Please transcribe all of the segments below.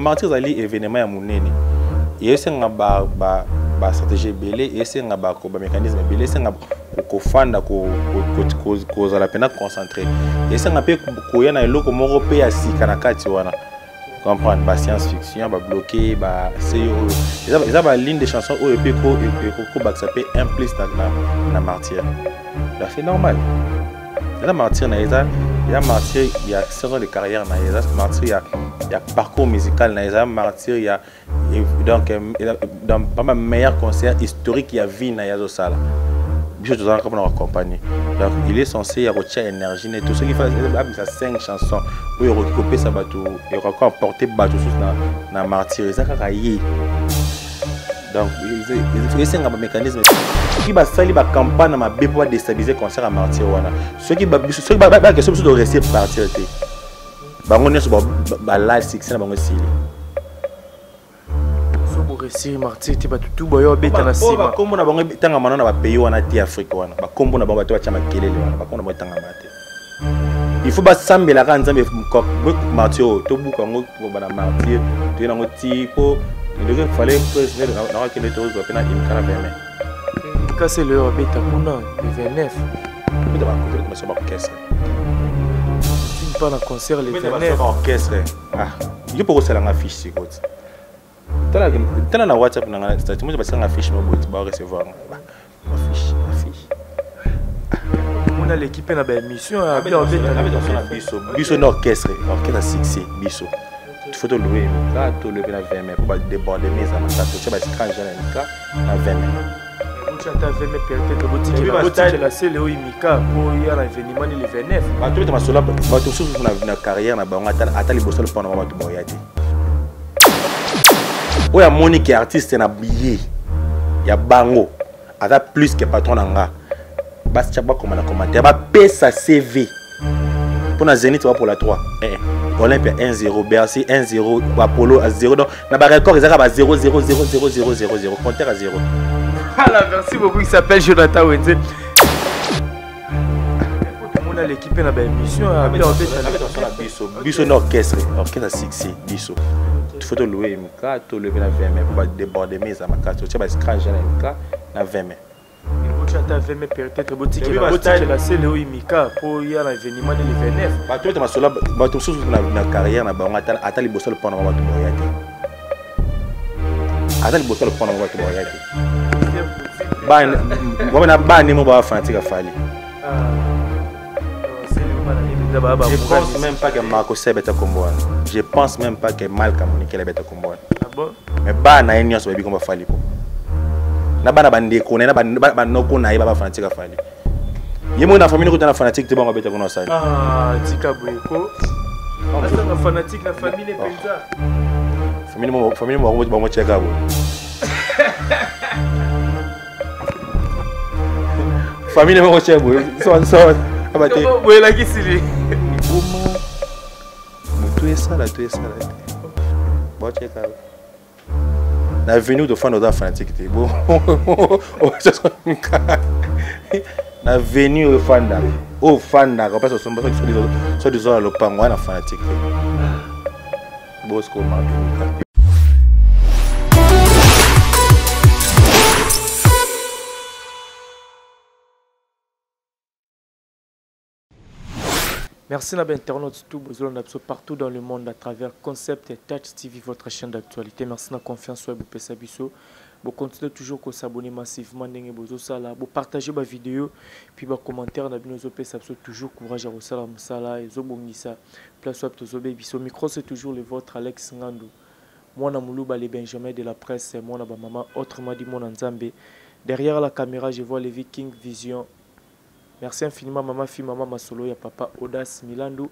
martyr ali événement ya monene et c'est ba stratégie belé et c'est ba mécanisme belé c'est ko fanda ko za la pena concentré et c'est peu ko ya na eloko moko pe ya sika na kati wana comprendre ba science fiction ba bloqué ba c'est ça ba ligne de chansons au EP ko ba ça peut impliquer na martyr là c'est normal la martyr na il y a martyr il y a 16 ans de carrière na il y a martyr il y a parcours musical na il y a martyr il y a donc dans pas ma meilleur concert historique il y a vie na yazo sala je te donne comme on accompagné donc il est censé y avoir énergie et tout ce qu'il fait ça 5 chansons où il recopier ça bateau et encore porter bateau sous na martyr ça kakayi donc il faut un mécanisme qui va salir la campagne ma bé pour déstabiliser concert à martyr wana ceux qui ba question de rester partir té bango ne so ba live 6 na bango sili so bo rester martyr té ba tout boyo beta na sima comme na bango tanga manana ba pays wana té Afrique wana ba kombo na bango ba to chama kelele wana ba kombo na tanga mate il faut ba sambela ka nzambe ko martyr to buka ngo ba na martyr to na ngo tipo il fallait que dans quel état vous appelez une caravane casser le bêta kuna le 29 mais d'abord côté comme ça orchestre une pas un concert le 29 orchestre ah il faut que ça la affiche c'est quoi tala na WhatsApp na statut moi je vais affiche moi ba recevoir affiche on a l'équipe na ba émission à bien biso na orchestre succès biso il faut louer là tout lever na 20 pour déborder mes amas tu vas scratch na 20 tu as 20 peut-être boutique la c'est le imika pour y a l'événement le 29 ba tu ma sola ba tu sous na carrière na bango ata li bosol pendant ba tu boya ti o ya Monique artiste na billet ya bango ata plus que patron nga ba tchaba comme na commentaire ba pesa CV pour na Zénith pour la 3 Olympia 1-0, Bercy 1-0, Apollo à 0. Donc, na ba record ils arrivent à 0 0 0 0 0 0 0 compteur à 0. Voilà, merci beaucoup, il s'appelle Jonathan Wenze. On a l'équipe na ba émission à bien biso na orchestre succès biso. Il faut louer mika to lever na 20 pour déborder mes amas tu vas scratch na 20 tu as 20 peut-être boutique la c'est le imika pour y a l'événement le 29 ba tu ma sola ba tu sous na carrière na bango ata li bosol pendant ba tu boya ti ata li bosol pendant ba tu boya ti ba na ba ni mo ba fanatique fali je pense même pas que Marco Sebe ta komboana je pense même pas que Malka Monique la beta komboana ah bon mais ba na enios ba bi ko ba fali po na bana bande ko na ba noko na ba fanatique fali yemo na famille ko na fanatique te bango beta ko no sali ah tika boyko asa na fanatique na famille penza famille mo ba mo cheka bo famille mo cheka bo so abate bo la kisili uma mutu esala bo cheka na venu de fan de fanatique te bon na venu de fanda o fanda ko paso somba so dizo lo pango na fanatique bosco ma. Merci à internautes tout partout dans le monde à travers Concept et Touch TV, votre chaîne d'actualité. Merci de la confiance sur vous. Vous continuez toujours à s'abonner massivement, vous partagez ma vidéo, puis vos commentaires, vous toujours courage à vous et vous micro c'est toujours le vôtre Alex Ngandou. Moi Namoulouba les Benjamin de la presse, moi maman autrement dit mon Nzambe. Derrière la caméra, je vois les Viking Vision. Merci infiniment maman fille maman Masolo ya papa Audace Milandou,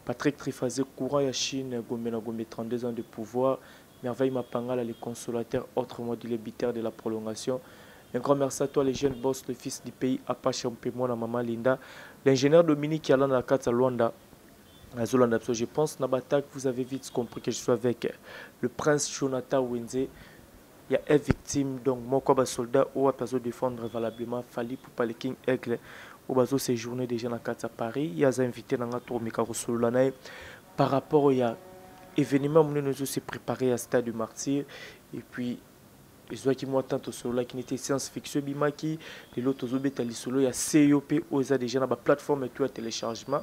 Patrick Trifazé courant ya Chine Gombe 32 ans de pouvoir, Merveille Mapangala les consolateurs autrement dit les bitères de la prolongation. Un grand merci à toi les jeunes boss le fils du pays Apache Mpemona maman Linda, l'ingénieur Dominique qui est là dans la carte à Luanda. Je pense Nabatak vous avez vite compris que je suis avec le prince Jonathan Wenze. Il y a une victime donc moi comme soldat ou à personne défendre valablement Fali pour pas le King Aigle. Au bas de séjourner déjà dans la carte à Paris, il y a invité dans la tour Mika par rapport à événement nous se préparer à Stade du Martyr et puis les autres qui m'ont tant au solo qui n'était science-fiction bimaki les autres aux obétali solo il y a COP aux déjà dans la plateforme et tout à téléchargement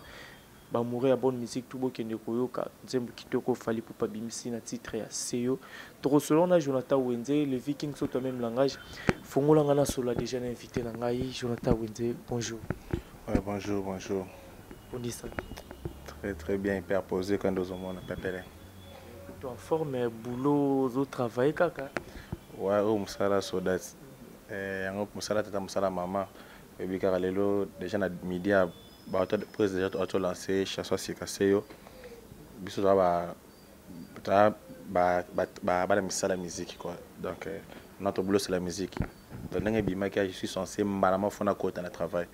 ba mourir à bonne musique tout beau qui ne koyoka nzembo kitoko fali pour pas bimisi na titre ya CEO to solo na Jonathan Wenze le viking sont au même langage fongola ngana solo déjà invité na ngai Jonathan Wenze bonjour. Ouais, bonjour. On dit ça Très bien, hyper posé quand nous avons appelé. Tu en forme boulot au travail kaka. Ouais, musala soda. Musala tata musala maman. Et puis car lelo déjà na midi a prise déjà auto lancé chasse sikaseyo. Biso ba la musique quoi. Donc notre boulot c'est la musique. Donc je suis censé malalement faire un côté de travail.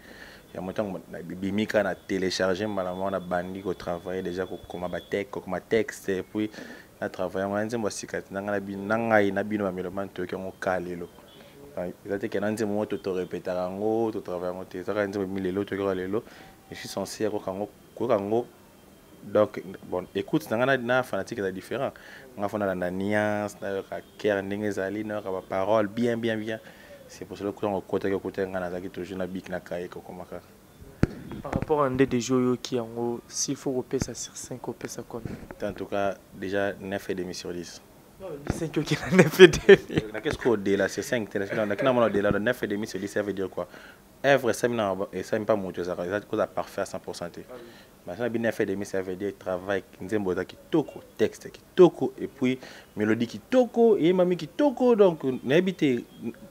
Il y a un temps bimika na télécharger malalement na bandi ko travailler déjà comme ma texte et puis na travailler on nzembo sikati nanga na bino ma meloman to ke ngo kalelo. Il a été qu'un nzembo to répéter ngo to travailler ngo te ça nzembo milelo to ko lelo. Je suis censé ko kango donc bon écoute na fanatique est différent. On a fait la nuance na cœur ndengezali na ba parole bien. C'est pour cela que on côté ngana toujours na bik na kai ko komaka. Par rapport à un des jeux qui en s'il faut repérer ça sur 5 repérer ça combien? En tout cas déjà 9,5 sur 10. Non, 5 qui a 9,5. Qu'est-ce qu'on dit là c'est 5 on a quand même là 9,5 sur 10 ça veut dire quoi? Œuvre ça même pas monter ça cause parfait à 100%. Mais ça bien 9,5 ça veut dire travail nzembo qui toko texte qui toko et puis mélodie qui toko et mami qui toko donc n'habiter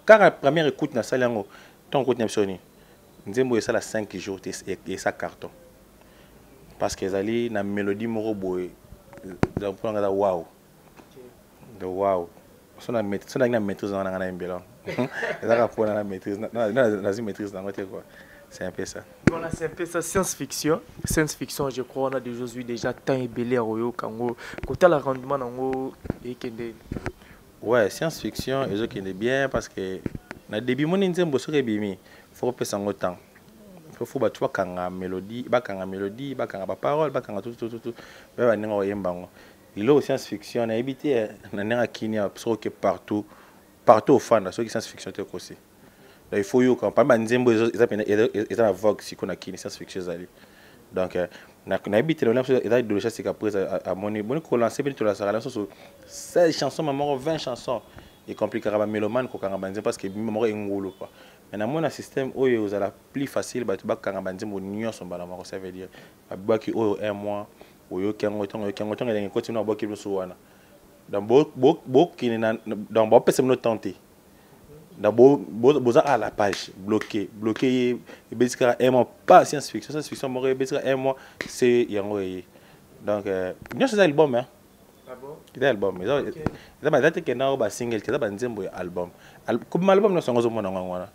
car la première écoute na salle yango ton écoute n'absoni nzembo ça la 5 jours et ça carton parce que zali na mélodie moro boy donc pour nga wow de wow so na maîtrise na nga mbela ça pour na maîtrise na maîtrise na ngote quoi. C'est un peu ça. Voilà, c'est un peu ça, science-fiction. Science-fiction, je crois, on a déjà tant et belé à Royo, Kango. Côté la rendement, Nango, et Kende. Ouais, science-fiction, et je connais bien parce que, na début, mon inzem, bosso rebimi, faut pas s'en autant. Faut que tu aies une mélodie, une parole, tout. Bah, n'engo yembango. Il est science-fiction, on a évité, on a kinia, partout au fan, ceux qui science-fiction, tu aussi. Il faut que quand pas nzembo ils ont vogue si qu'on a qui science fiction zali donc na habité le il a de c'est qu'après à mon ko lancer bien tout la sala sur 16 chansons maman 20 chansons et compliqué à mélomane ko kanga banze parce que maman est ngolo pas mais mon système où vous la plus facile ba tuba kanga banze mo nion son bala ça veut dire ba ki un mois oyo kengo tongo il continue à boki so wana dans beaucoup qui dans bon personne no tenter d'abord à la page bloqué et basically un mois pas science-fiction moi basically un mois c'est yango donc bien c'est album hein ah bon c'est album mais ça va être que na ba single que ça ba nzembo album comme album no songo zo mona ngwana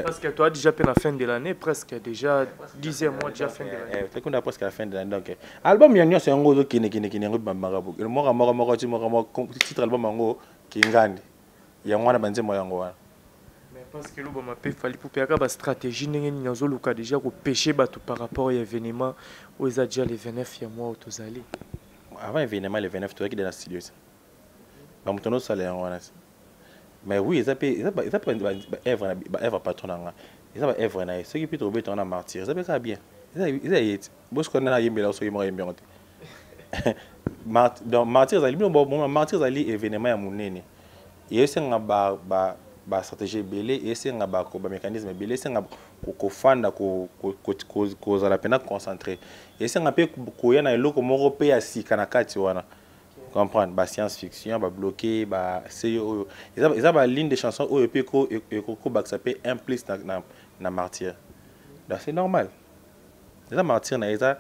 parce que toi déjà à la fin de l'année presque déjà 10e mois déjà fin de l'année c'est qu'on a presque la fin de l'année donc album yango c'est ngo zo kine ngo ba marabu mo titre album ngo kingandi yango na banze moya ngo wana mais parce que lo ba mapé fali pour péaka ba stratégie ndenge ni nazo luka déjà ko pêcher bato par rapport à événement où ils a déjà les 29 ya mois autozali avant événement le 29 toi qui dans la studio ça ba mutono sala yango wana mais oui ça œuvre patron nga ça va œuvre na ce qui peut trouver ton martyr ça peut ça bien ça est bon ce qu'on a yembela so yemo yembela donc martyr zali bon martyr zali événement ya munene et c'est ba stratégie belé et c'est ba mécanisme belé c'est ko fanda ko za la pena concentrer et c'est peu ko ya na eloko moko pe ya sika na kati wana comprendre ba science fiction ba bloqué ba c'est ça ba ligne de chanson o pe ko ba ça peut implice na martyr donc c'est normal ça martyr na ça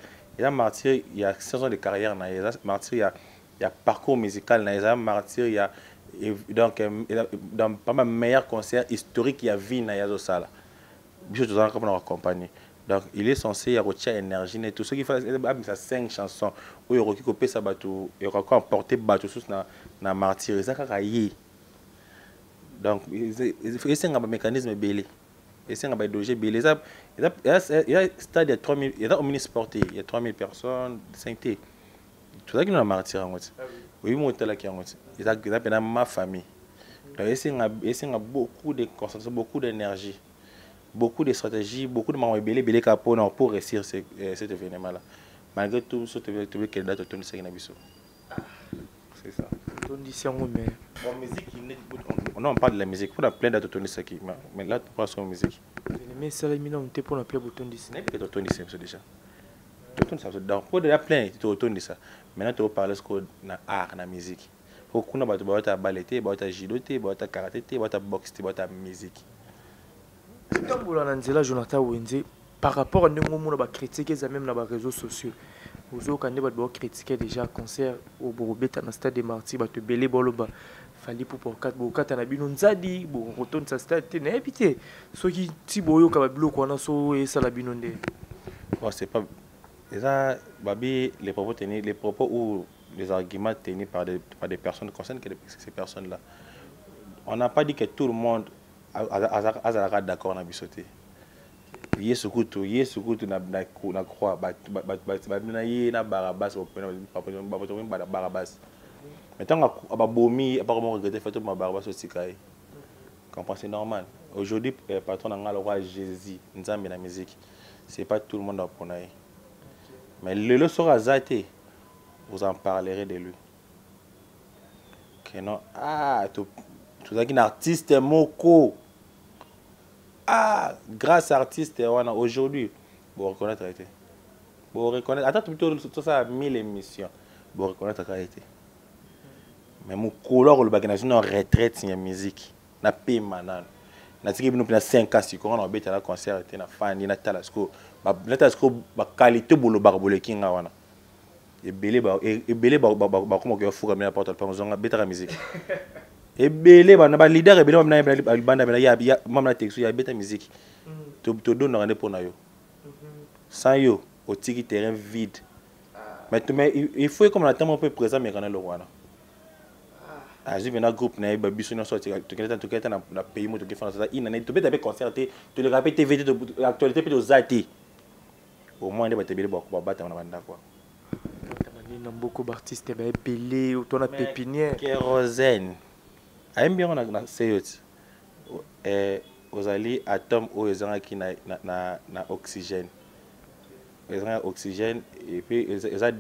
martyr il y a 16 ans de carrière na ça martyr il y a parcours musical na ça martyr il y a et donc dans pas mal meilleur concert historique il y a vie na yazo sala je te donne comme on accompagner donc il est censé avoir énergie et tout ce qui fait ça 5 chansons où il roki copier ça bateau il roki emporter bateau sous na martyr ça kakayi donc il c'est un mécanisme belé et c'est un idéologie belé ça il y a stade de 3000 il y a au mini sporté il y a 3000 personnes 5T tout ça qui nous a martyr en fait. Oui, moi là qui en fait. Ils a ma famille. Donc il y a beaucoup de concentration, beaucoup d'énergie, beaucoup de stratégies, beaucoup de moments belé capone pour réussir cet événement là. Malgré tout, ce que tu date autour de ça c'est ça. On dit c'est mais En musique, on parle de la musique, on a plein d'autres autour de ça mais là tu parles sur la musique. Mais ça les minons on pour appeler bouton d'ici. N'est pas autour de ça déjà. Autour de ça donc pour déjà plein autour de ça. Maintenant tu parles de art, na musique. Pour qu'on a battu ballet, battu judo, battu karaté, battu boxe, battu musique. Tant que l'on Jonathan Wendy par rapport à nous on a critiqué ça même dans les réseaux sociaux. Vous avez critiqué déjà concert au Borobet dans le stade des Martyrs, tu belé boloba. Fallait pour 4 na bino nzadi bon retourne sa stade ne pité ceux qui tiboyo ka bloc on a so et ça la bino ndé. Bon c'est pas déjà babi les propos ou les arguments tenus par des personnes concernées que ces personnes là. On n'a pas dit que tout le monde a d'accord na bisoté. Yesu kutu na croix na ye na barabas na barabas maintenant ababomi apparemment regretter fait tout ma barabas aussi kai comprends c'est normal aujourd'hui patron nga le roi Jésus nzambe na musique c'est pas tout le monde pour naï mais le sera zaté vous en parlerez de lui que non tout ça qui est artiste moko. Ah, grâce à l'artiste, aujourd'hui, vous reconnaître la été. Vous reconnaître. Attends, tout ça a 1000 émissions. Vous reconnaître la été. Mais mon couleur, le bagage, c'est une retraite, c'est une musique. Na paye manan. Na tiki bino pina 5 ans, si on a bête à la concert, na fan, na talasco. Na talasco, ba qualité bolo barbole kinga wana. Et belé comme on fou comme la porte, pas on a bête à la musique. Et belé ba leader et belé na banda ya mama texte ya beta musique to donne rendez pour na yo sans yo au tiki terrain vide mais il faut comme on attend un peu présent mais quand le roi là je viens dans groupe na ba biso na sorti to keta na pays mo to ke faire ça ina to beta be concerté to le rappel TV to actualité pe to zati au moins ba te belé ba bata na banda quoi na beaucoup d'artistes ba belé autour na pépinière kérosène aime bien on a seyot aux alliés atomes où ils ont qui na oxygène ils ont oxygène et puis ils ont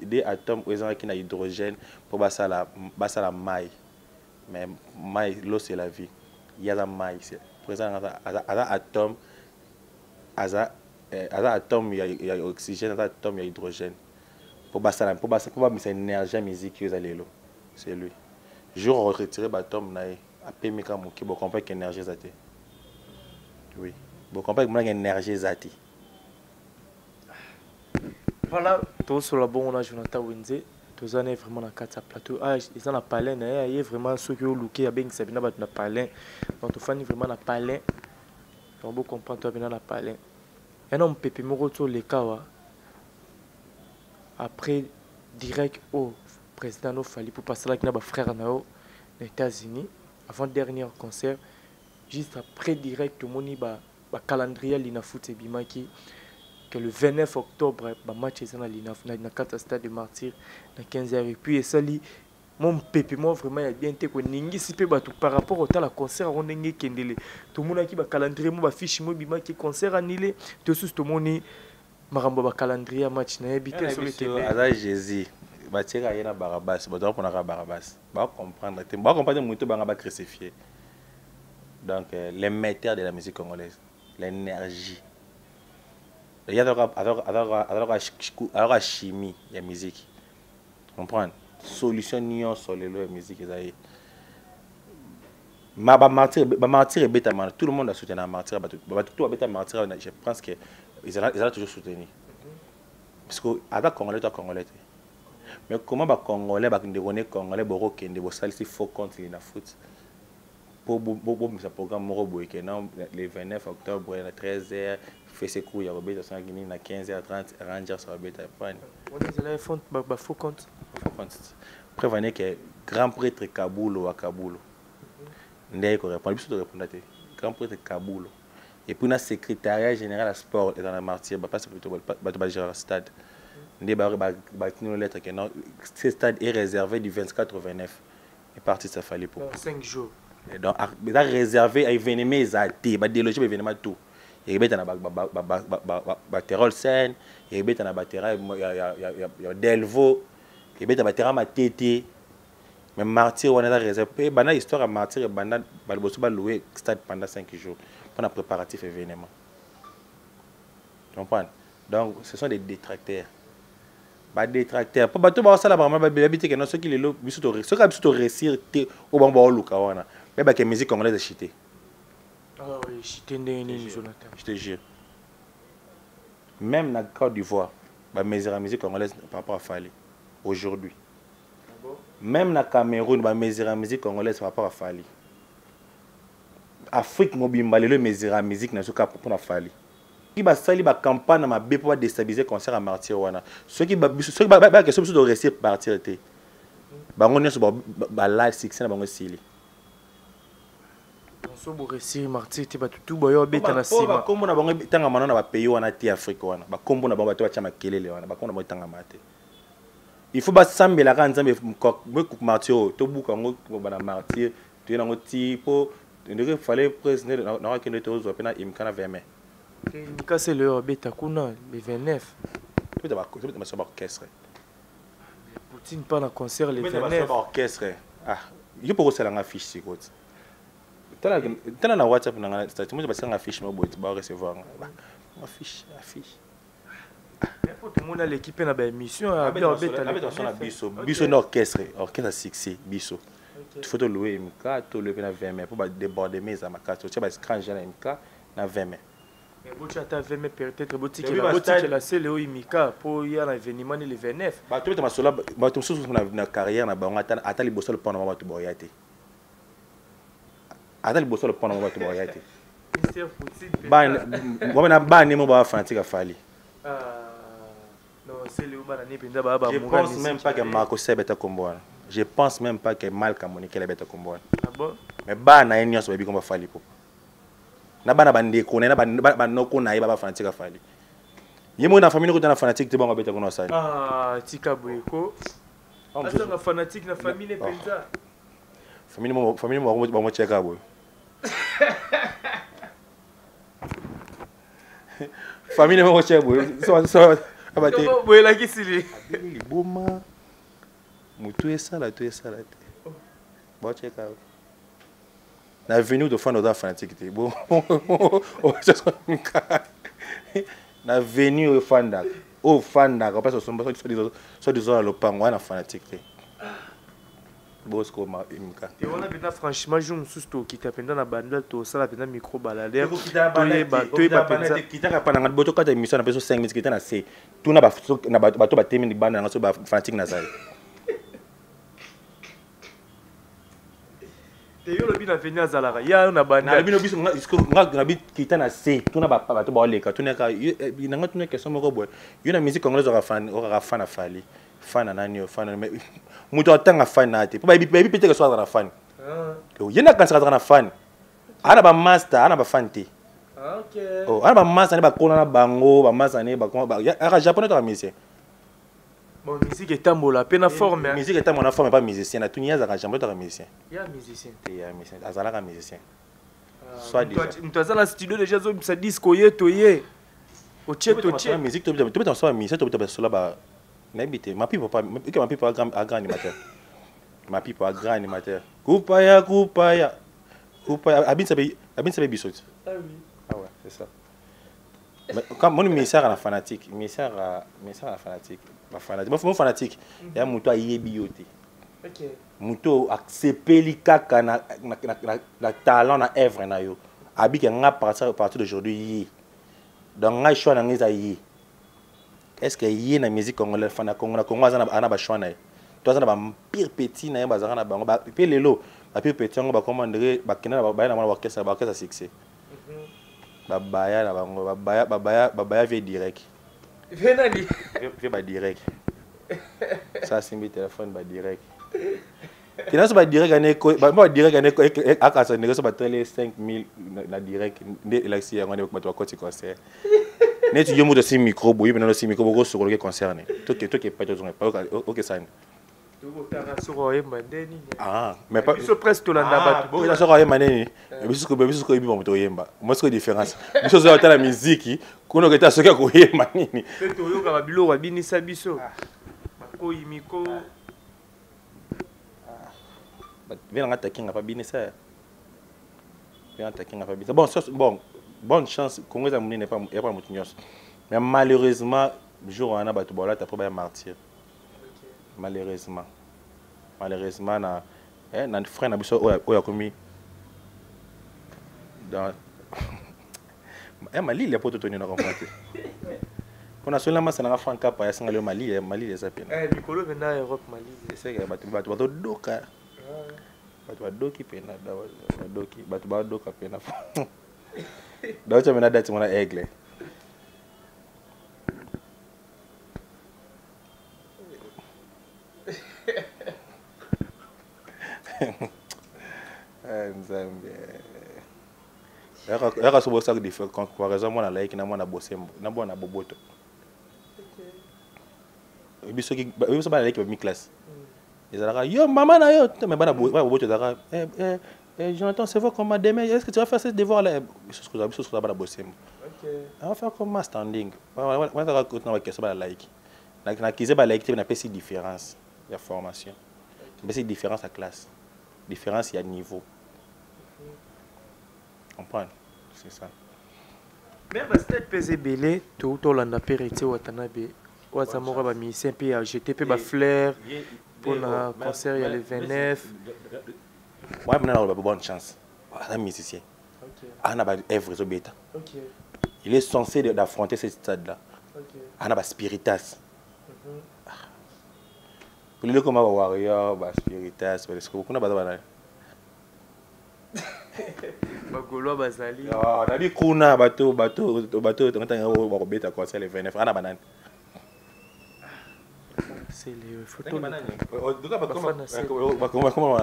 des atomes où ils ont qui na hydrogène pour basa la maille mais maille l'eau c'est la vie il y a la maille c'est présent à atome il y a oxygène à atome il y a hydrogène pour basa c'est énergie musique ils allez l'eau c'est lui jour retirer batom na après meka moki bo comprendre que énergie zati oui bo comprendre que énergie zati voilà tout sur la bon on a Jonathan Wendy tous années vraiment dans quatre plateau ils ont la palin il y a vraiment ceux qui ont looké à ben sabina bat na palin donc tout fan vraiment na palin on peut comprendre toi bien na palin un homme pépé moko to le kawa après direct au président no fali pour passer là qui na ba frère nao aux États-Unis avant dernier concert juste après direct tout moni ba calendrier lina foot et bimaki que le 29 octobre ba match est na 4 stade de Martyrs na 15h et puis ça li mon pépé moi vraiment il a bien été ko ningi si pe ba tout par rapport au la concert on ndenge kendele tout mona ki ba calendrier mo ba fiche mo bimaki concert annulé tout sous tout moni marambo ba calendrier match na habité sur le terrain ala Jésus batira yena barabas ba doit prendre barabas ba comprendre muito banga ba crucifier donc l'émetteur de la musique congolaise l'énergie il y a alors chimie il y a musique comprendre solution nion sur les musique ezali ma ba martyr et beta man tout le monde a soutenu la martyr ba tout beta martyr je pense que ils ont toujours soutenu parce que avec congolais mais comment les Congolais les Congolais boro kende bo salisi faux compte na foot pour ce programme le 29 octobre à 13h fait ses coups il y a Robert Sanguini à 15h30 Rangers sur Robert Pan on font faux compte prévenir que grand prêtre Kabulo à Kabulo ndé ko répondre biso to répondre grand prêtre Kabulo et puis na secrétariat général à sport et dans la Martyr ba passe plutôt ba gérer stade Ndé une lettre que non, ce stade est réservé du 24 au 29. Et parti ça fallait pour. 5 jours. Et donc il a réservé à événements exaltés, bah déloger événement tout. Il y a na terror scène, il y a na batera ya Delvo, il y a batera matete. Mais martyr on a réservé, bana histoire à martyr et bana balbosu ba louer stade pendant 5 jours pour un préparatif événement. Tu comprends? Donc ce sont des détracteurs. Ba détracteurs. Pas bato ba sala vraiment ba habiter que non ceux qui les lo biso to réussir au bon ba luka wana. Mais ba que musique congolaise chité. Ah oui, chité ndeni Jonathan. Je te jure. Même dans Côte d'Ivoire, la musique congolaise par rapport à Fali aujourd'hui. Même dans Cameroun, la musique congolaise par rapport à Fali. Afrique mobimba le musique na soka pour Fali. Qui va sali ba campagne na ba pour déstabiliser concert à martyr wana. Ceux qui ba question de réussir partir té. Ba ngone so ba live 6 na bango sili. So bo réussir martyr té ba tout boyo beta na sima. Ba kombo na bango tanga manana ba pays wana té Afrique wana. Ba kombo na bango ba to ba chama kelele wana. Ba kombo na bango tanga mate. Il faut pas sambela ka nzambe ko martyr to buka ngo ba na martyr tu na ngo tipo il fallait président na ka ndeto zo pena imkana veme. Imka c'est le beta kuna le 29. Tu vas ma orchestre. Poutine pas na concert le 29. Orchestre. Ah, il faut que ça la affiche si quoi. Tana na WhatsApp na statut moi ba affiche mo boit ba recevoir. Affiche. Mais pour tout le monde à l'équipe na ba émission à biso na orchestre à succès biso. Il faut te louer MK, to lever na 20 mai pour ba déborder mes à ma carte. Tu vas scranger na MK na 20 mai. Mais tu as peut-être boutique la seule au Imika pour y aller événement le 29. Bah tu ma sola bah tu sous na carrière na bango ata li bosso le pona ma tu boyate. Ata li bosso le pona ma tu boyate. Mister Poutine. Ba moi na ba ni mo ba fanatique Fali. Non, c'est le ba na ni pinda ba ba. Je pense même pas que Marco Sebeta Komboana. Je pense même pas que Malka Monique la beta Komboana. Ah bon? Mais ba na enion so bi comme Fali po. Na bana bande ko na ba no ko na ba fanatique Fali. Yemo na famille ko na fanatique te bango beta ko no sali. Ah, tika boyeko. Asa na fanatique na famille penza. Famille mo ba mo cheka boy. Famille mo cheka boy. So abate. Boy la kisili. Boma. Mutu esala te. Ba cheka. Na venu de fan fanatique te. Bon. Na venu au fandak. Au fandak, on passe sur des le pango na fanatique te. Bosco ma imka. Et on a bien franchement je me sousto qui t'a pendant la bande to sala pendant micro baladeur. Tu ba penza qui t'a pas na boto ka émission na peso 5 minutes qui t'a na C. Tu na ba to ba temi bande na so ba fanatique na zali. Et yo le bien venir azalaka. Ya na bande. Na bino biso nga bit qui t'a na C. Tu na ba to ba leka. Tu na ka na tu na question moko boy. Yo na musique congolaise ora fan na Fali. Fan na nani fan mais muto atanga fan na te. Ba peut-être que soit na fan. Oh, yena kansa na fan. Ana ba master, ana ba fan te. OK. Oh, ana ba master ne ba kona na bango, ba master ne ba kona ba. Ya japonais to musicien. Bon, musique est tambola, peine forme. Musique est en forme pas musicien, na tunia za japonais to musicien. Ya musicien. Ya musicien, azala ka musicien. Soit disant. Nous dans la studio déjà zo ça disco ye. O cheto che. Musique to be en musicien to be solo ba. N'habite, ma pipe pas à grand animateur. Ma pipe à grand animateur. Kupaya. Abin sabe bisot. Ah oui. Ah ouais, c'est ça. Mais quand mon ministère à la fanatique, ministère à la fanatique, la fanatique. Moi fanatique, il y a muto ayebiote. OK. Muto accepter li kaka na talent na œuvre na yo. Abi que nga partir d'aujourd'hui. Donc nga choix na ngeza yi. Est-ce que y a une musique congolaise fan Congo ana ba choix na toi ana ba pire petit na ba zana bango ba pe lelo ba pire petit ngo ba commander ba kena ba na orchestre succès ba baya na bango ba baya via direct venali via ba direct ça c'est mi téléphone ba direct kina so ba direct ba direct ane aka so ne so ba tele 5000 na direct ndé élection ngone ba to côté concert Net yo moto si micro boy mais non si micro beaucoup sur le concerné. Toi qui pas OK ça. Ah, mais pas biso presque tolanda bato bon ça sera manene biso ko ibi ba moto yemba moi c'est différence biso zo ta la musique kuno ke ta soka ko yemba nini pe to yoka ba bilo ba binisa biso bakoyi miko bien ngata kinga pa binisa bien ngata kinga pa binisa bon bonne chance Congo za munene pas ya pas moto nyos mais malheureusement jour on a bato bola ta pas martyr malheureusement na na frère na biso oya komi dans Mali les potes toni na comprendre pona sola masa na franka pa ya singale Mali les apena mikolo vena Europe Mali c'est que bato doka bato doki pena doki bato doka pena dacha mena date mona aigle Nzambe yaka so bosa different comparaison moi na like na moi na bosembo na bona boboto biso ba like ba mi classe ezalaka yo maman na yo mais bana boboto ezalaka Jonathan c'est vrai comment demain est-ce que tu vas faire ce devoir là biso so ba na bosembo on va faire comme standing moi ça va continuer avec ça ba like na kize ba like na pesi différence la formation mais c'est différence à classe différence il y a niveau comprendre c'est ça même stade PZBL tout Hollande périté watanabe watamora ba musicien pe jeter pe ba fleur pour le concert il y a le 29 ouais maintenant on a bonne chance un musicien on a ba œuvre zo beta il est censé d'affronter ce stade là on a ba spiritas pour le comme ba warrior ba spiritas parce que kuna ba bagolo bazali na bi kuna bato tanga ba kobeta concert le 29 ana banane c'est les photos comment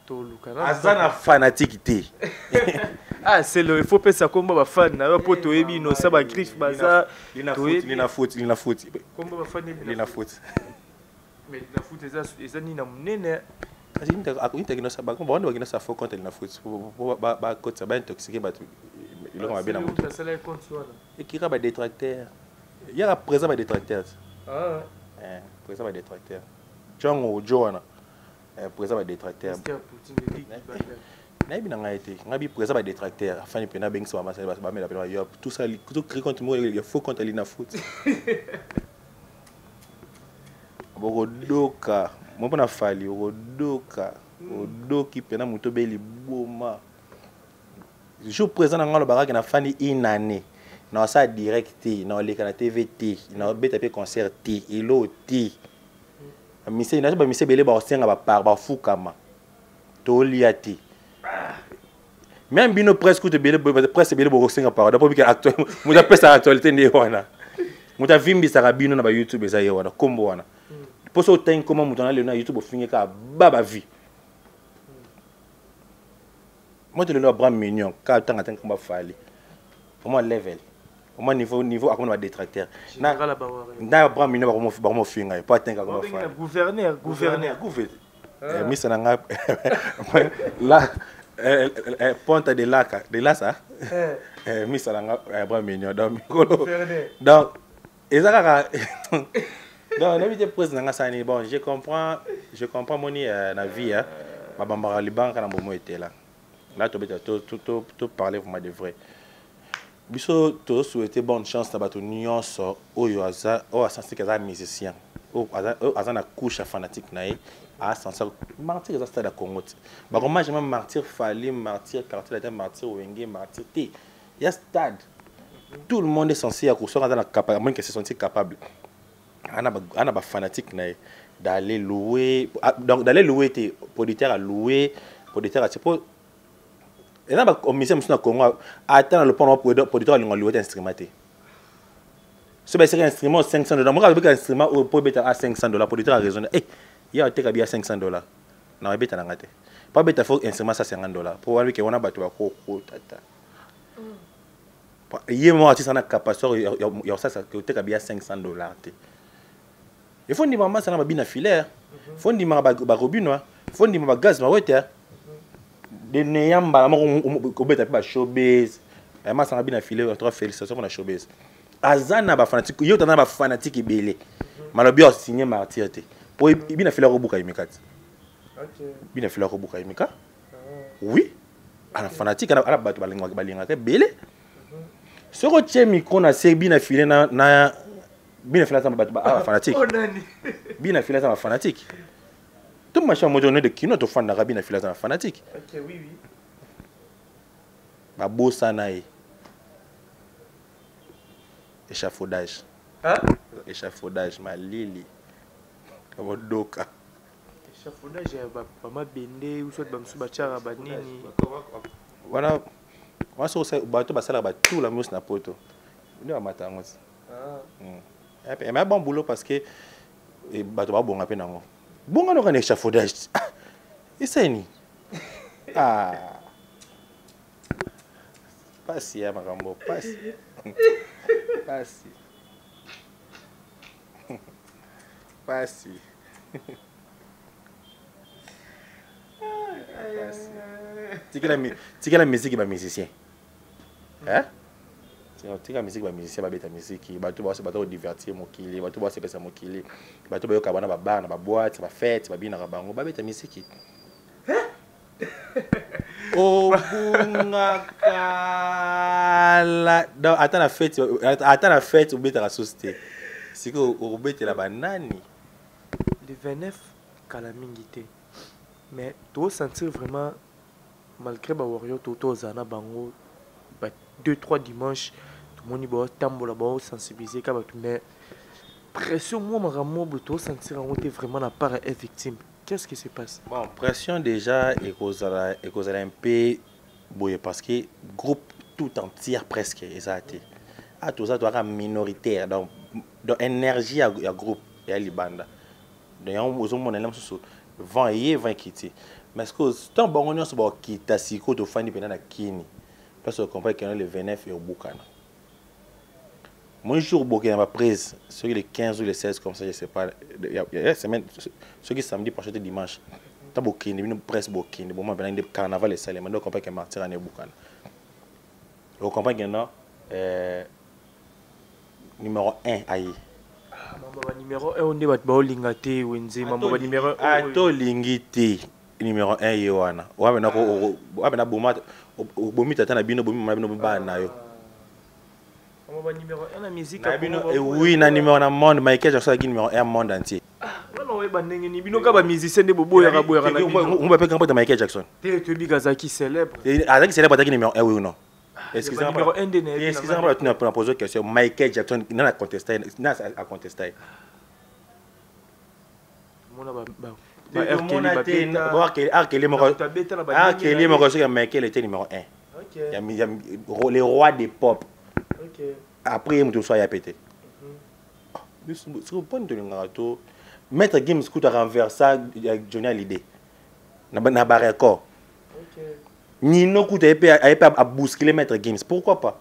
to luka azana fanatique té ah c'est le il faut penser comme ba fan na po to ebi no sa ba griffe baza lina foot comme ba fan lina foot mais la foot eza ni na munene akuyintekino sa bako bonde bakina sa faux compte lina foot ba côté ba intoxiqué ba il a bien amoto et qui ra ba détracteur il y a présent ba détracteur présent ba détracteur Chongo Joana présent ba détracteur na bien nga été ngabi présent ba détracteur afin pena beng so ba mela pena yo tout ça tout cri contre moi il faut contre lina foot boko doka mo pona fali odoka odoki pena muto beli boma jour présent ngalo baraka na fani inane na sa direct na le kana TVT na beta pe concert T elo T mise na ba mise bele ba osenga ba par ba fukama to liati même bino presque te bele presque bele bo osenga par da public actuel mo da pesa actualité ndi wana mo ta vimbi sa bino na ba YouTube eza ye wana kombo wana poso ten comment mutana le na YouTube fingi ka baba vie moi te le no bras mignon ka tanga ten komba fali au moins level au moins niveau akoma ba détracteur na bras mignon ba mo finga pas tenga komba fali gouverneur misa nga la ponta de lasa misa nga bras mignon donc ezaka non, n'habitez pas dans la bon, je comprends mon la vie, hein. Ma bambara liban quand mon était là. Là, tout parler vraiment de vrai. Biso, tout souhaiter bonne chance dans bateau Nyon so, oyo aza, sensé que ça musicien, aza na couche fanatique nae, sensé martyr ça stade à Congo. Bah comment j'ai même martyr Fali, martyr quartier latin, martyr Wenge, martyr T. Il y a stade. Tout le monde est censé à coucher dans la capacité, moins que se sentir capable. On a fanatique d'aller louer donc d'aller louer tes producteurs à louer producteurs à tipo et là ba commission na Congo attend le point producteur à louer instrument ce c'est un instrument $500 moi avec un instrument pour bêta à $500 producteur a raisonné il y a teka bien $500 na bêta na ngate pas bêta faut instrument ça $50 pour voir que on a battu ko tata Il y a un artiste qui a capacité il y a ça côté qui a $500. Il faut dire maman ça n'a pas bien filaire. Il faut dire maman ba robino. Il faut dire maman gaz ma water. De neyamba ko beta pa showbiz. Maman ça n'a bien filaire, trois félicitations pour la showbiz. Azana ba fanatique, yo tana ba fanatique belé. Malobi a signé martyr te. Pour bien filaire au buka imika. OK. Bien filaire au buka imika. Oui. Ala fanatique ala bato balinga te belé. Ce que tu as mis qu'on a c'est bien affilé na bien affilé ça ma fanatique. Bien affilé ça ma fanatique. Tout machin moderne de kino to fan na bien affilé ça ma fanatique. OK, oui oui. Ba bossa nae. Échafaudage. Hein? Échafaudage ma lili. Comme doka. Échafaudage ba ma bende ou soit ba msuba chara ba nini. Voilà. Moi, c'est bateau, ça là, tout la mousse na poto. On est matin aussi. Et mais bon boulot parce que bateau va bon à peine non. Bon on a un échafaudage. Et c'est ni. Ah. Pas si à makambo, pas si. Pas si. Pas si. Tu la musique est musicien. Hein? Tu la musique est musicien, ba musique, ba tu vas se battre divertir mon kili, ba tu vas se passer mon kili. Ba tu vas ka bana ba bar na ba boîte, ba fête, ba bina ka bango, ba beta musique. Oh bunga kala. Attends la fête ou beta la société. C'est que au beta la banani. Le 29 kalamingité. Mais tu sentir vraiment malgré ba warrior toto zana bango 2-3 dimanches tout le monde va tambola ba sensibiliser ka batu mais pression moi maramo tu sentir on était vraiment la part est victime. Qu'est-ce qui se passe? Bon, pression déjà et cause un peu boye parce que groupe tout entier presque exacté. À tout ça doit minoritaire donc énergie à groupe et à libanda. Donc on on est sur 20 et 20 quitter. Mais ce que tant bon on se va quitter si ko to fandi pendant na kini. Parce que comprend que le 29 et au Bukana. Mon jour Bukana va prise sur les 15 ou les 16 comme ça je sais pas. Il y a semaine ce qui samedi prochain dimanche. Ta Bukini une presse Bukini bon maintenant des carnaval et salé maintenant comprend que martyr en Bukana. Vous comprenez que non numéro 1 aïe. Mamba numéro 1 on est bat bowling até wenze mamba numéro 1 to lingité numéro 1 yoana wa na boma bomi tata na bino bomi mabino ba na yo mamba numéro 1 na musique na bino et oui na numéro na monde Michael Jackson qui numéro 1 monde entier non ouais bandenge ni bino ka ba musicien de bobo ya boya na on va pas camper de Michael Jackson te bigazaki célèbre azaki célèbre ataki numéro 1 oui ou non. Excusez-moi numéro 1 de né. Excusez-moi tu n'as pas posé question Michael Jackson n'a contesté n'a à contester. Mona ba Arkeli moko soki Michael était numéro 1. OK. Il y a les rois des pop. OK. Après il soit ya pété. C'est pas de ngato. Maître Gims coûte à renverser Johnny Hallyday. Na ba record. OK. Nino coûte à bousculer Maître Gims. Pourquoi pas?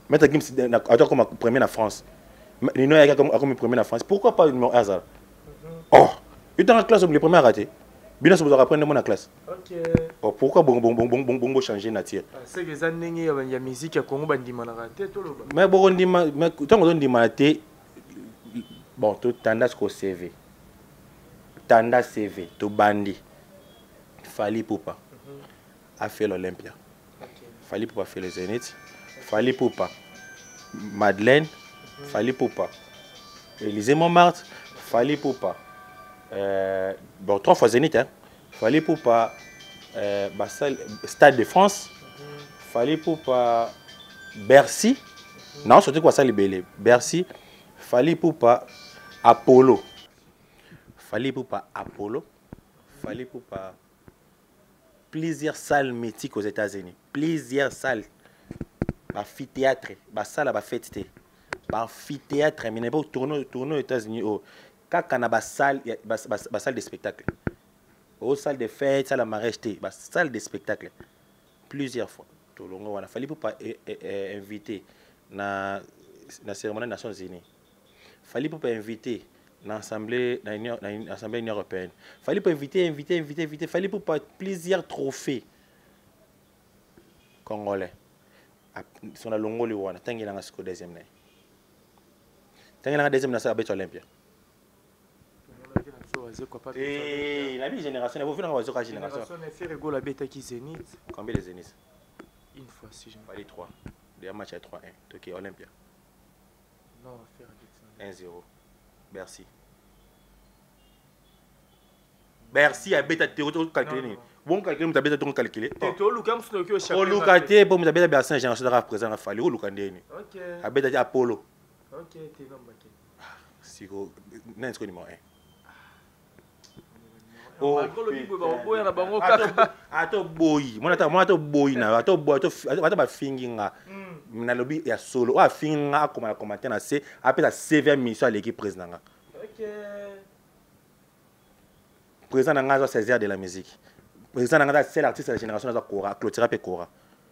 Maître Gims a comme premier en France. Nino a comme premier en France. Pourquoi pas numéro 1 Oh, il est dans la classe, le premier à rater. Bien sûr, vous aurez appris dans la classe. OK. Oh, pourquoi bon changer nature? C'est que ça n'est pas la musique à Congo bandima na rater tout le. Mais bon mais tant on dit maté bon tout tendance au CV. Tendance CV to bandi. Fali Poupa a fait l'Olympia. Fali Poupa fait le Zénith. Fali Poupa Madeleine. Fali Poupa Élysée Montmartre. Fali Poupa bon 3 fois Zénith hein. Fali Poupa Stade de France. Fali Poupa Bercy. Non, surtout quoi ça libellé. Bercy. Fali Poupa Apollo. Fali Poupa Apollo. Fali Poupa plusieurs salles mythiques aux États-Unis. Plusieurs salles. Amphithéâtre, salle à fête. Amphithéâtre, mais n'est pas tourner aux États-Unis. Quand on a salle de spectacle. Aux salles de fête, salle à mariage, salle de spectacle. Plusieurs fois. tolongo wana fallait pas inviter na cérémonie des Nations Unies. Fallait pas inviter dans l'Assemblée Union Européenne. Fallait pas inviter. Fallait pas plusieurs trophées congolais. Son longo le wana tangi na siko deuxième né. Tangi na deuxième na sa bet Olympia. La vie génération, vous venez voir la génération. Combien de Zénith? Une fois si je me fallait 3. Des matchs à 3-1. Ok, Olympia. Non, 1-0. Bercy. Bercy a bêta théorie calculé. Bon calculer, tu as bêta calculé. Tu Lucas oh, Lucas, tu pour me bêta Bercy, j'ai un génération présent à Fali. Oh, Lucas, ok. A bêta Apollo. Ok, t'es non, si go, n'est-ce que numéro 1. Oh, ato boy mwana boy na ato ba finginga na lobby ya solo o finginga akoma commenter na C apela CV mission à l'équipe président nga. OK. Président nga zo César de la musique. Président nga c'est l'artiste de la génération za Kora, Clotira pe Kora.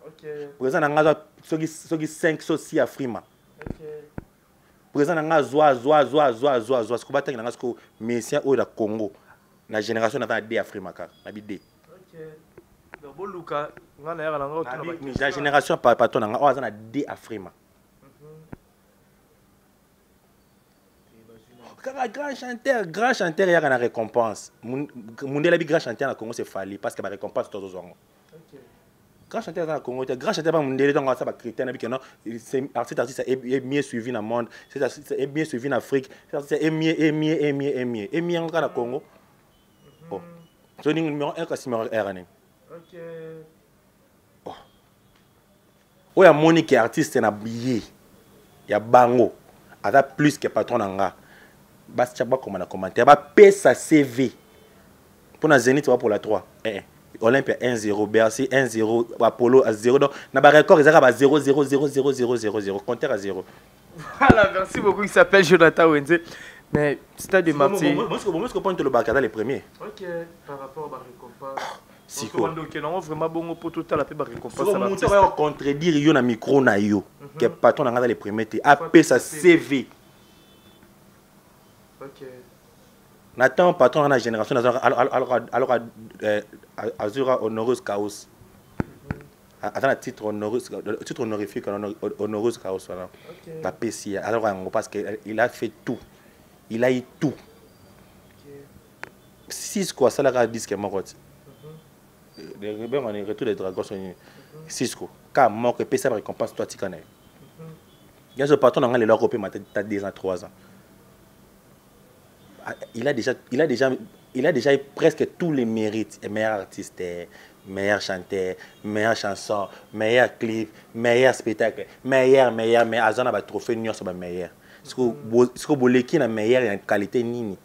OK. Président nga soki 5 soci Afrima. OK. Président nga zoa skobata nga sko mission au da Congo. La génération n'a D Afrimaka, na bidé. OK. Donc bon Luka, ngana ya nga otuna la génération par patron nga o na D Afrima. Grand chanteur il y a une récompense. Mundela bi grand chanteur na Congo c'est Fali parce que la récompense tous zongo. OK. Grand chanteur dans Congo, grand chanteur pas Mundela donc ça ba critère na bi que non, c'est artiste est mieux suivi dans le monde, c'est bien suivi en Afrique, c'est mieux en Congo. Oh. C'est le numéro 1 que numéro R. OK. Oh. Il y a Monique artiste na billet. Il y a Bango. Il plus que patron nga. Bas tchaba comme na commentaire. Ba paie sa CV. Pour la Zénith pour la 3. Olympia 1-0, Bercy 1-0, Apollo à 0. Donc na ba record ils a 0 compteur à 0. Voilà, merci beaucoup. Il s'appelle Jonathan Wenze. Mais Stade de Martyrs. Moi, je comprends que le Barcada les premiers. Ok, par rapport à la récompense. Si quoi. Non, vraiment bon pour tout à la récompense. Si on va contredire yo na micro na yo, que patron na les premiers te AP sa CV. Ok. Nathan patron na génération alors Azura honoreuse chaos. Attends, titre honorifique, honoreuse chaos. Voilà. La PC. Alors, parce qu'il a fait tout. Il a eu tout. 6 quoi, ça l'a dit que mort. Les rebelles on est retour des dragons sont 6 quoi. Car mort que PC récompense toi tu connais. Il y a ce patron dans les Européens maintenant t'as 2 ans 3 ans. Il a déjà eu presque tous les mérites, meilleur artiste, meilleur chanteur, meilleure chanson, meilleur clip, meilleur spectacle, meilleur azana ba trophée New York ba meilleur. Ce que boleki na meilleur en qualité nini.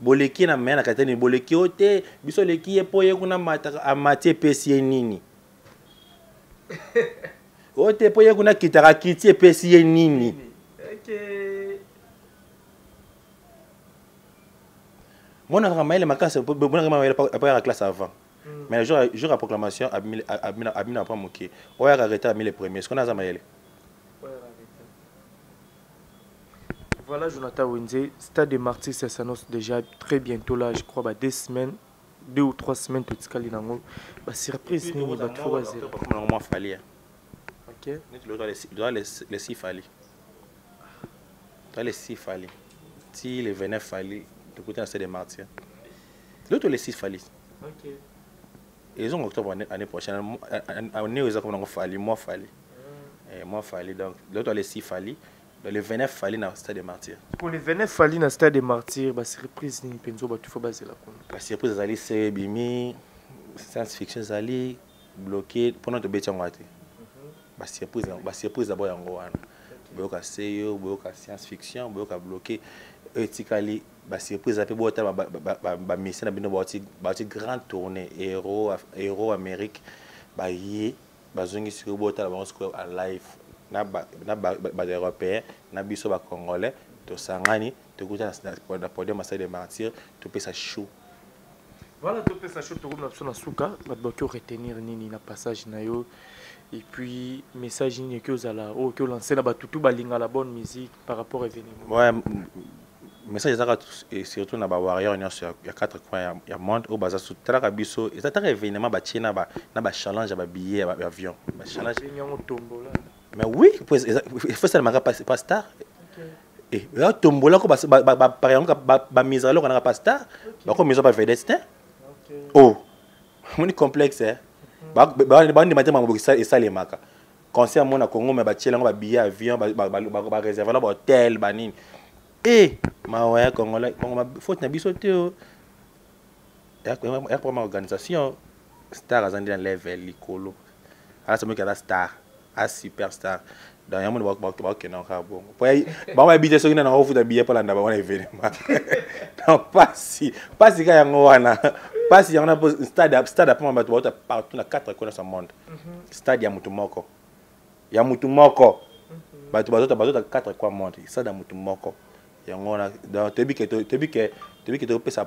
Boleki na meilleur en qualité nini, boleki ote biso leki epoye kuna amati pesi nini. Ote epoye kuna kitara kiti pesi nini. OK. Moi, je la classe avant. Mais le jour de la proclamation, Abina n'a pas moqué. On a arrêté à 1000 les premiers. Est-ce qu'on a arrêté? Voilà, Jonathan Wenze. Stade de Martyrs, ça s'annonce déjà très bientôt là. Je crois 2 semaines, 2 ou 3 semaines, tout ce qu'il y a. Surprise, il va trop baser. OK. Il doit les 6 fallis. Il doit les 6 fallis. Si les 29 fallis. De côté de Martyrs. L'autre les 6 fallis. OK. Ils ont octobre l'année prochaine. On est aux comme falli, moi falli. Moi falli donc l'autre les 6 fallis. Les 29 fallis dans le stade des Martyrs. Pour les 29 fallis dans le stade des Martyrs, bah surprise ni penzo bah tu faut baser la compte. La surprise allait c'est bimi science fiction allait bloqué pendant de béton waté. Bah surprise d'abord yango wana. Boka seyo, boka science fiction, boka bloqué éthiquement ba surprise après bota ba mission na bino ba grand tournée héros Amérique ba yi ba zongi sur bota ba on en live na ba européen na biso ba congolais to sangani to kuta na podium Stade des Martyrs to pesa show Voilà, tout ça, je te remercie na souka, tu retenir nini na passage na yo et puis message ni que vous allez ou que lancer na batutu balinga la bonne musique par rapport à événement. Ouais, message ça et surtout na ba warrior il y a 4 coins il y a monde au bazar sous tala biso et ça événement ba china ba na ba challenge ba billet ba avion ba challenge tombola. mais oui il faut ça pas star et là tombola ko par exemple ba mise alors on a pas star ba ko mise ba vedette oh mon complexe hein ba ni matin ma ça et ça les maka concert mon na Congo mais ba chela ba billet avion ba réserver ba hôtel ba nini eh ma ouais congolais faut na biso te ya pour ma organisation star azandi na level likolo ala ça me que star a superstar dans yamu ba ke na ka bon ba ma billet so ina na ofu da billet pala ndaba wana événement non pas si ka yango wana pas si yana stade pour ma bato partout na 4 coins dans le monde stade ya mutu moko bato 4 coins monde stade ya mutu moko yango na donc tebi que pesa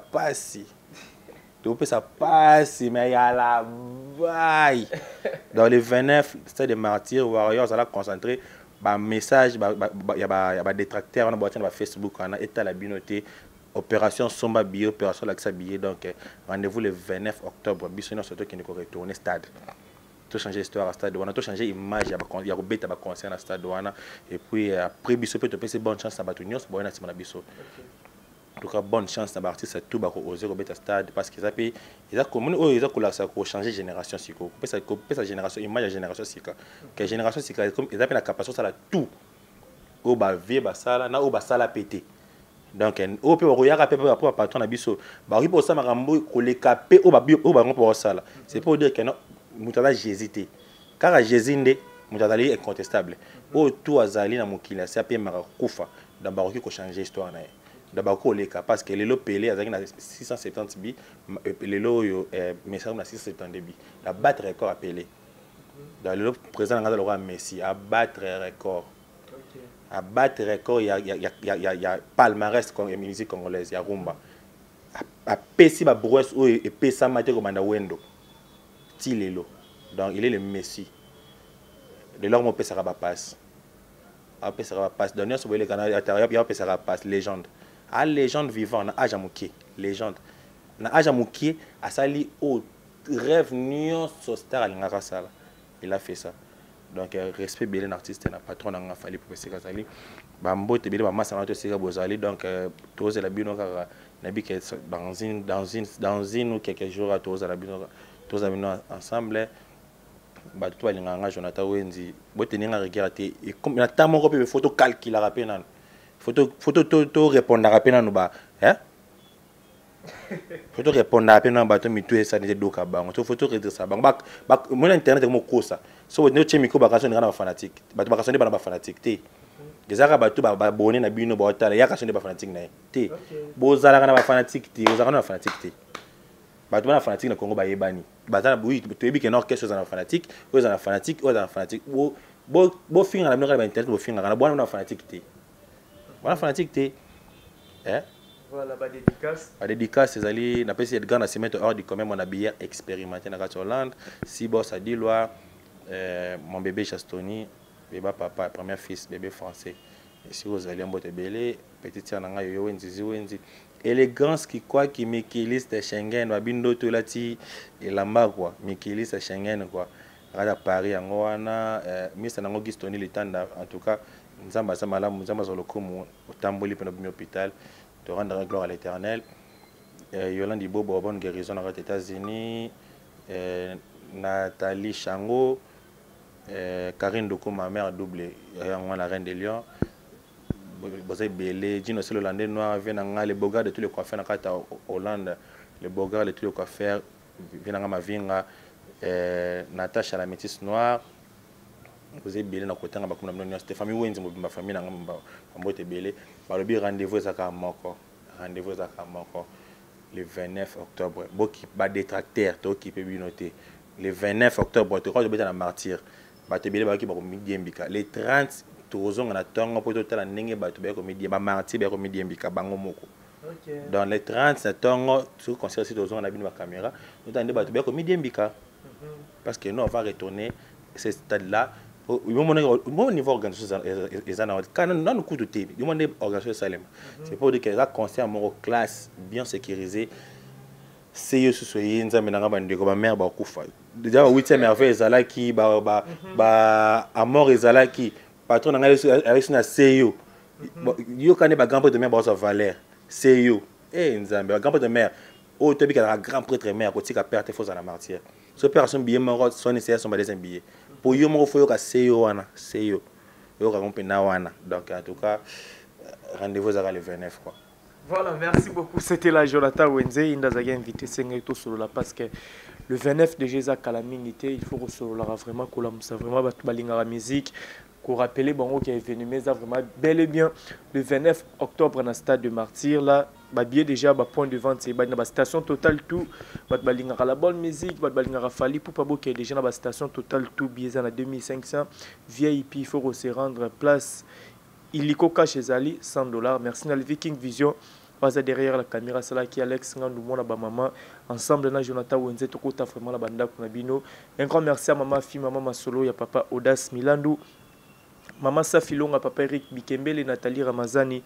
passi mais ya la vaille dans les 29 stade de martyrs warriors ça la concentrer ba message ba détracteur on ba Facebook on a état la binoté opération somba billet opération l'accès billet donc rendez-vous le 29 octobre biso surtout qui ne retourner stade tout changer histoire à stade on a tout changer image il y a beta ba concert à stade wana et puis après biso peut te passer bonne chance à batunyo bon na sima biso en tout cas bonne chance na artiste tout ba oser beta stade parce que ça peut ils a comme ils a couleur ça pour changer génération siko peut sa génération image de génération sika que génération sika comme ils a la capacité ça la tout au ba vie ba sala na au ba sala pété donc au peut roya pe pour patron na biso ba ri pour ça makambo ko le capé au ba pour ça c'est pour dire que non mutala j'hésité car j'hésinde mutala est incontestable au tout azali na mukila c'est pe marakufa d'abord ko changer histoire na d'abord ko le parce que les lo pelé azali na 670 bi les lo yo message na 670 bi la battre record appelé dans le président ngada le roi Messi à battre record il y a palmarès comme musique congolaise il y a rumba a pesi ba brouesse ou et pesa mate comme na wendo tilelo donc il est le Messi de leur mon pesa ba passe a pesa ba passe dernier sur le canal il y a pesa ba passe légende a légende vivant na ajamuki légende na ajamuki a sali au rêve nion so star alingaka sala il a fait ça donc respect bien l'artiste na patron na fali pour pesa sali ba mbote bien ba masanga to sika bozali donc tous la bino ka na bi que dans une ou quelques jours à tous la bino tous amino ensemble ba tout alinganga Jonathan Wenzi boteninga regarder et comme na tamo ko pe photo calcul rappeler nan photo to répondre rappeler nan ba hein photo répondre rappeler nan ba to mitu ça ne doka bango to photo redire ça bango ba mon internet mo kosa so ne tche miko ba kaso ngana ba fanatique ba to ba kaso ne ba fanatique te gezaka ba to ba bonner na bino ba otala ya kaso ne ba fanatique na te bozala kana ba fanatique te bozala kana ba fanatique te ba to ba fanatique na Congo ba yebani bazala oui to yebi que na orchestre za fanatique ou za fanatique ou za fanatique bo finga na bino ba internet bo finga kana bona na fanatique te bona fanatique te hein voilà ba dédicace ces alliés n'a pas essayé de gagner se mettre hors du quand même on a bien expérimenté na Hollande si boss a dit loi mon bébé Chastoni bébé papa premier fils bébé français et si vous allez en botte belé petite sœur nanga yo wenzi élégance qui quoi qui Mikilis de Schengen wa bindo to lati elamba quoi Mikilis de Schengen quoi à Paris en wana ministre nango Gistoni litanda en tout cas nzamba za malamu nzamba za lokomo otamboli pena bimi hôpital te rendre gloire à l'Éternel Yolande Bobo bonne guérison aux États-Unis Nathalie Chango Karine Doko ma mère double la reine des lions Bozé Belé Dino c'est le Hollandais noir vient les bogards de tous les coiffeurs na Hollande les bogards de tous les coiffeurs vient ma vinga Natacha la métisse noire Bozé Belé na côté ngaba comme na Stéphanie Wenzi ma famille na ngamba mbote Belé ba le rendez-vous ça ka moko le 29 octobre boki ba détracteur to qui peut noter le 29 octobre to ko beta na martyr ba te Belé ba ki ba ko midi mbika le 30 tozonga na tongo po total ndenge ba to ba ko midi ba martyr ba ko midi mbika bango moko Dans les 30 septembre, si vous considérez que nous avons la caméra, nous avons comme Mbika. Parce que nous, on va retourner à ce stade-là. Au niveau organisation, quand nous avons coup de thé, nous avons organisation Salem. C'est pour dire que la concert en classe bien sécurisée. C'est ce que nous avons dit, que ma mère va couper. Déjà, 8e merveille, Zalaki, Amor et Zalaki, patron avec une CEO. Yo quand ba grand prêtre de mer ba sa valeur c'est yo nzambe grand prêtre de mer o tobi ka grand prêtre de mer ko tika perte faux à la martyre ce personne bien mort son nécessaire son des billets pour yo mo faut yo ka c'est yo ka compena wana donc en tout cas rendez-vous à le 29 quoi. Voilà, merci beaucoup. C'était la Jonathan Wenze. Il nous a invité sur la parce que le 29 de Jésus Calamité, il faut recevoir vraiment vraiment la musique. Pour rappeler bon qui est venu mais vraiment bel et bien le 29 octobre dans le stade de Martyr là billet déjà point de vente c'est la station Total tout la bonne musique Fali pour pas qui est déjà dans la station Total tout billet à 2500 VIP il faut se rendre place illiko cash chez Ali $100. Merci à Viking Vision pas derrière la caméra c'est là qui Alex Ngandou mon maman ensemble na Jonathan Wenze to kota vraiment la banda kuna bino un grand merci à maman fille maman Masolo ya papa Audace Milandu Maman Safilonga, papa Eric Bikembele, Nathalie Ramazani.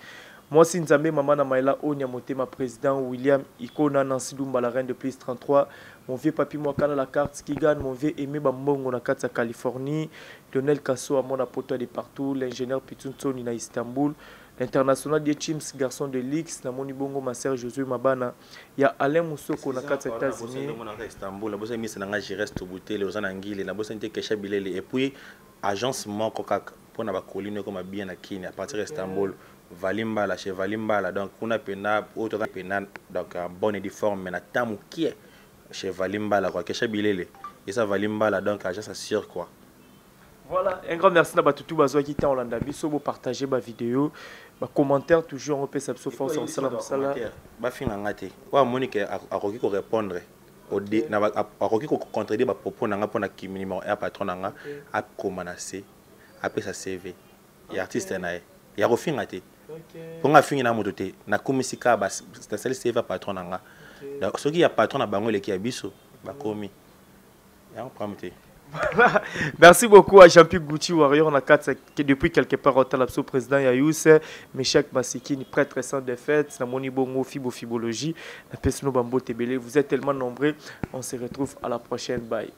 Moi, si Nzambe, maman Namaela Onya, ma président William Ikona, Nancy Dumba, la reine de plus 33. Mon vieux papi Mwakana, la carte qui gagne. Mon vieux Aimé Bambongo, la carte à Californie. Lionel Kasso, à mon apoto de partout. L'ingénieur Pitun à Istanbul. L'international des Chims, garçon de l'X. Namoni Bongo, ma sœur Josué Mabana. Il y a Alain Moussoko, la carte aux États-Unis. Istanbul, la bosse mise dans la Gireste Bouté, les Anangili, la bosse était Kesha Bilele. Et puis, agence Mokokak. On a colline comme bien à Kini à partir d'Istanbul, Valimbala chez Valimbala donc on a pena autre pena donc un bon uniforme mais na tamu qui est chez Valimbala quoi Kesha Bilele et ça Valimbala donc agence assure quoi. Voilà, un grand merci à tout bazo qui était en Hollande biso bo partager ma vidéo ma commentaire toujours on peut s'abso force en salam sala ba fin ngate wa Monique a koki ko répondre au na a koki ko contredire ba propos na nga pona ki numéro 1 patron na nga a commencer après sa CV et artiste nae ya kofinga te pour nga fingi na moto te na komisika ba c'est CV patron nga donc ce qui ya patron na bango le ki ya biso ba komi ya on prend te. Voilà. Merci beaucoup à Jean-Pierre Gucci Warrior on a quatre qui depuis quelque part au Talapso président Yayous Meshak Masikini prêtre sans défaite na moni bongo fibologie na pesno bambo tebele vous êtes tellement nombreux on se retrouve à la prochaine bye.